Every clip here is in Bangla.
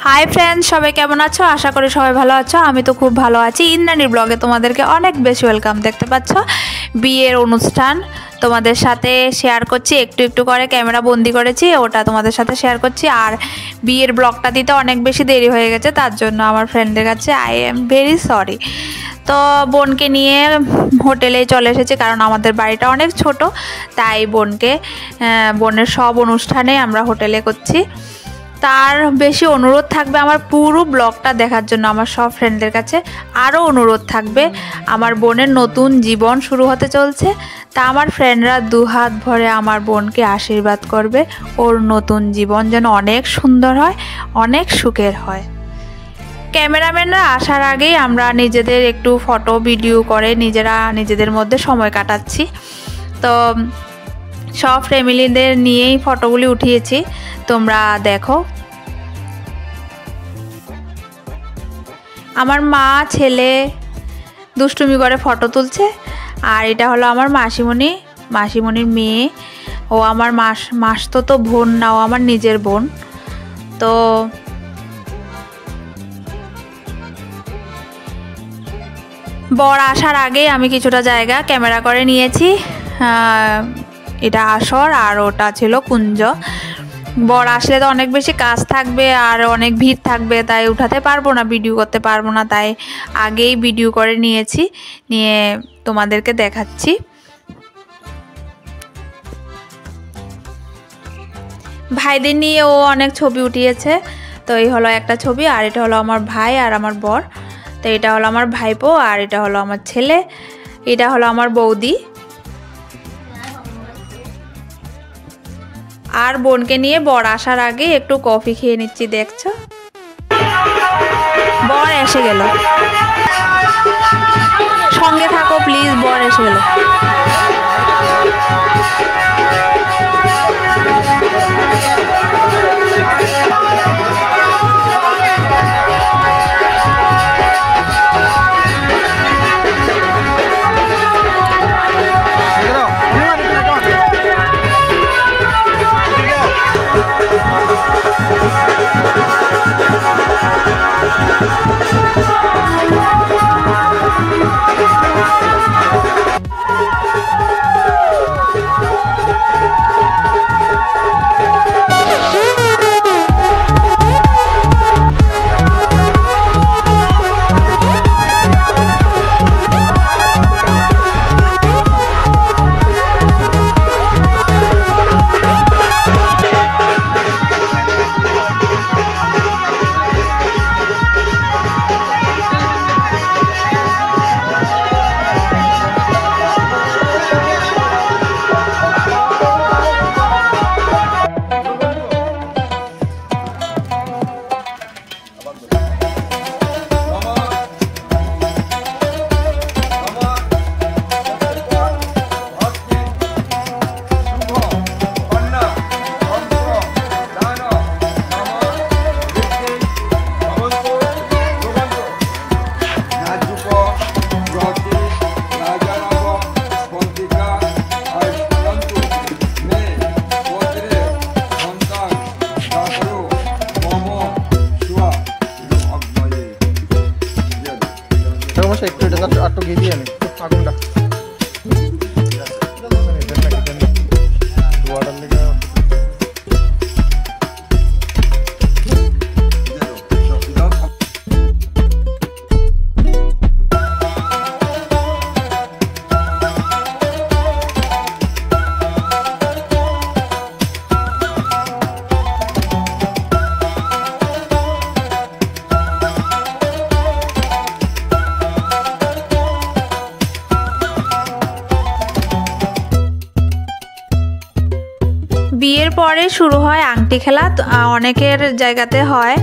হাই ফ্রেন্ডস, সবাই কেমন আছো? আশা করি সবাই ভালো আছো। আমি তো খুব ভালো আছি। ইন্দ্রাণীর ব্লগে তোমাদেরকে অনেক বেশি ওয়েলকাম। দেখতে পাচ্ছ বিয়ের অনুষ্ঠান তোমাদের সাথে শেয়ার করছি, একটু একটু করে ক্যামেরা বন্দি করেছি, ওটা তোমাদের সাথে শেয়ার করছি। আর বিয়ের ব্লগটা দিতে অনেক বেশি দেরি হয়ে গেছে, তার জন্য আমার ফ্রেন্ডদের কাছে আই এম ভেরি সরি। তো বোনকে নিয়ে হোটেলে চলে এসেছি, কারণ আমাদের বাড়িটা অনেক ছোট, তাই বোনের সব অনুষ্ঠানে আমরা হোটেলে করছি। তার বেশি অনুরোধ থাকবে আমার পুরো ব্লগটা দেখার জন্য। আমার সব ফ্রেন্ডদের কাছে আরও অনুরোধ থাকবে, আমার বোনের নতুন জীবন শুরু হতে চলছে, তা আমার ফ্রেন্ডরা দুহাত ভরে আমার বোনকে আশীর্বাদ করবে, ওর নতুন জীবন যেন অনেক সুন্দর হয়, অনেক সুখের হয়। ক্যামেরাম্যানরা আসার আগেই আমরা নিজেদের একটু ফটো ভিডিও করে নিজেদের মধ্যে সময় কাটাচ্ছি। তো সব ফ্যামিলিদের নিয়েই ফটোগুলি উঠিয়েছি, তোমরা দেখো। আমার মা ছেলে দুষ্টুমি করে ফটো তুলছে। আর এটা হলো আমার মাসিমণির মেয়ে। ও আমার মাসতো বোন না, ও আমার নিজের বোন। তো বর আসার আগে আমি কিছুটা জায়গা ক্যামেরা করে নিয়েছি। এটা আসর আর ওটা ছিল কুঞ্জ। বর আসলে তো অনেক বেশি কাজ থাকবে আর অনেক ভিড় থাকবে, তাই উঠাতে পারবো না, ভিডিও করতে পারবো না, তাই আগেই ভিডিও করে নিয়েছি, নিয়ে তোমাদেরকে দেখাচ্ছি। ভাইদের নিয়ে ও অনেক ছবি উঠিয়েছে। তো এই হলো একটা ছবি, আর এটা হলো আমার ভাই আর আমার বর। তো এটা হলো আমার ভাইপো, আর এটা হলো আমার ছেলে, এটা হলো আমার বৌদি। আর বোনকে নিয়ে বর আসার আগে একটু কফি খেয়ে নিচ্ছি, দেখছো। বর এসে গেল, সঙ্গে থাকো প্লিজ, বর এসে গেল। একটু এটা আটটু গিয়ে দিয়ে আমি আগুনটা ওয়াটার লেগে বিয়ের পরে শুরু হয় আংটি খেলা। অনেকের জায়গাতে হয়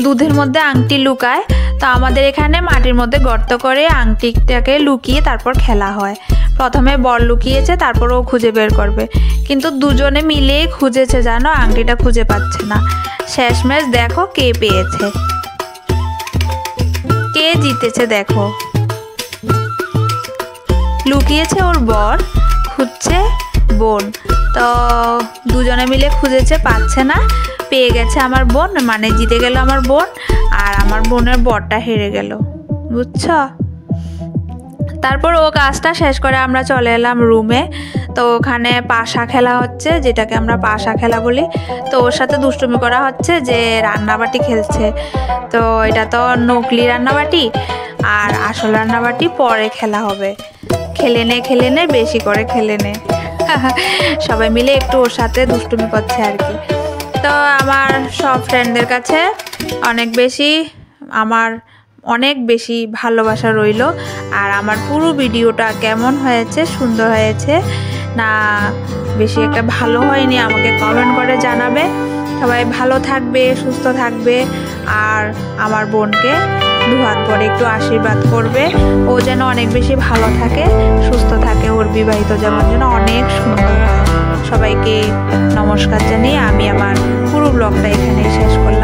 দুধের মধ্যে আংটি লুকায়, তো আমাদের এখানে মাটির মধ্যে গর্ত করে আংটিটাকে লুকিয়ে তারপর খেলা হয়। প্রথমে বর লুকিয়েছে, তারপর ও খুঁজে বের করবে, কিন্তু দুজনে মিলেই খুঁজেছে, জানো, আংটিটা খুঁজে পাচ্ছে না। শেষমেশ দেখো কে পেয়েছে, কে জিতেছে। দেখো, লুকিয়েছে ওর বর, খুঁজছে বোন। তো দুজনে মিলে খুঁজেছে, পাচ্ছে না, পেয়ে গেছে আমার বোন, মানে জিতে গেল আমার বোন, আর আমার বোনের বরটা হেরে গেল, বুঝছো। তারপর ও কাজটা শেষ করে আমরা চলে এলাম রুমে। তো ওখানে পাশা খেলা হচ্ছে, যেটাকে আমরা পাশা খেলা বলি। তো ওর সাথে দুষ্টুমি করা হচ্ছে যে রান্নাবাটি খেলছে। তো এটা তো নকলি রান্নাবাটি, আর আসল রান্নাবাটি পরে খেলা হবে। খেলে নে বেশি করে খেলে নে। সবাই মিলে একটু ওর সাথে দুষ্টুমি করছে আর কি। তো আমার সব ফ্রেন্ডদের কাছে অনেক বেশি ভালোবাসা রইল। আর আমার পুরো ভিডিওটা কেমন হয়েছে, সুন্দর হয়েছে না বেশি একটা ভালো হয়নি, আমাকে কমেন্ট করে জানাবে। সবাই ভালো থাকবে, সুস্থ থাকবে, আর আমার বোনকে দুহাত ভরে একটু আশীর্বাদ করবে। ও যেন অনেক বেশি ভালো থাকে, সুস্থ থাকে, ওর বিবাহিত জীবন যেন অনেক সুন্দর হয়। সবাইকে নমস্কার জানিয়ে আমি আমার পুরো ব্লগটা এখানেই শেষ করলাম।